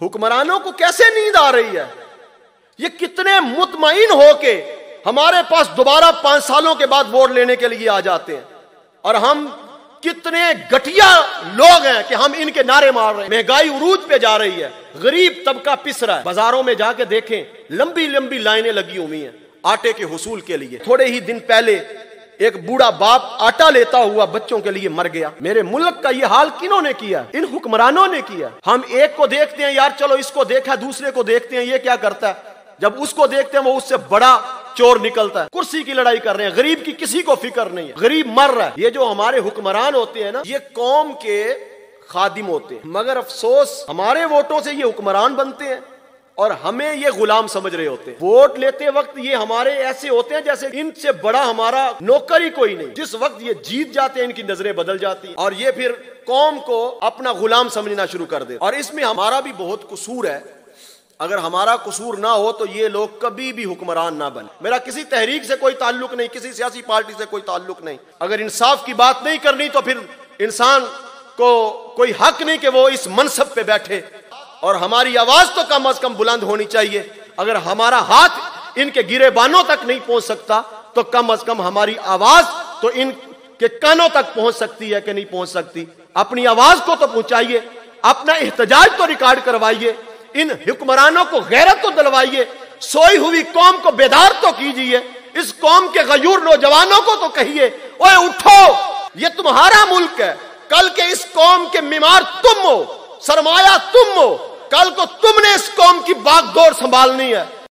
حکمرانوں کو کیسے نیند آ رہی ہے؟ یہ کتنے مطمئن ہو کے ہمارے پاس دوبارہ 5 سالوں کے بعد ووٹ لینے کے لیے آ جاتے ہیں، اور ہم کتنے گھٹیا لوگ ہیں کہ ہم ان کے نعرے مار رہے ہیں۔ مہنگائی عروج پہ جا رہی ہے، غریب طبقہ پس رہا ہے، بازاروں میں جا کے دیکھیں لمبی لمبی لائنیں لگی ہوئی ہیں آٹے کے حصول کے لیے۔ تھوڑے ہی دن پہلے ایک بوڑھا باپ آٹا لیتا ہوا بچوں کے لیے مر گیا۔ میرے ملک کا یہ حال کنہوں نے کیا؟ ان حکمرانوں نے کیا۔ ہم ایک کو دیکھتے ہیں، یار چلو اس کو دیکھا، دوسرے کو دیکھتے ہیں یہ کیا کرتا ہے، جب اس کو دیکھتے ہیں وہ اس سے بڑا چور نکلتا ہے۔ کرسی کی لڑائی کر رہے ہیں، غریب کی کسی کو فکر نہیں ہے، غریب مر رہا ہے۔ یہ جو ہمارے حکمران ہوتے ہیں نا، یہ قوم کے خادم ہوتے ہیں، مگر افسوس ہمارے ووٹوں سے یہ حکمران بنتے ہیں اور ہمیں یہ غلام سمجھ رہے ہوتے ہیں۔ ووٹ لیتے وقت یہ ہمارے ایسے ہوتے ہیں جیسے ان سے بڑا ہمارا نوکر ہی کوئی نہیں۔ جس وقت یہ جیت جاتے ہیں ان کی نظریں بدل جاتی ہیں اور یہ پھر قوم کو اپنا غلام سمجھنا شروع کر دے۔ اور اس میں ہمارا بھی بہت قصور ہے۔ اگر ہمارا قصور نہ ہو تو یہ لوگ کبھی بھی حکمران نہ بنے۔ میرا کسی تحریک سے کوئی تعلق نہیں، کسی سیاسی پارٹی سے کوئی تعلق نہیں۔ اگر انصاف کی بات نہیں کرنی تو پھر انسان کو کوئی حق نہیں کہ وہ اس منصب پہ بیٹھے، اور ہماری آواز تو کم از کم بلند ہونی چاہیے۔ اگر ہمارا ہاتھ ان کے گریبانوں تک نہیں پہنچ سکتا تو کم از کم ہماری آواز تو ان کے کانوں تک پہنچ سکتی ہے کہ نہیں پہنچ سکتی۔ اپنی آواز کو تو پہنچائیے، اپنا احتجاج تو ریکارڈ کروائیے، ان حکمرانوں کو غیرت تو دلوائیے، سوئی ہوئی قوم کو بیدار تو کیجیے، اس قوم کے غیور نوجوانوں کو تو کہیے اوے اٹھو، یہ تمہارا ملک ہے، کل کے اس قوم کے معمار تم ہو، سرمایہ تم ہو، کل کو تم نے اس قوم کی باغ دور سنبھالنی ہے۔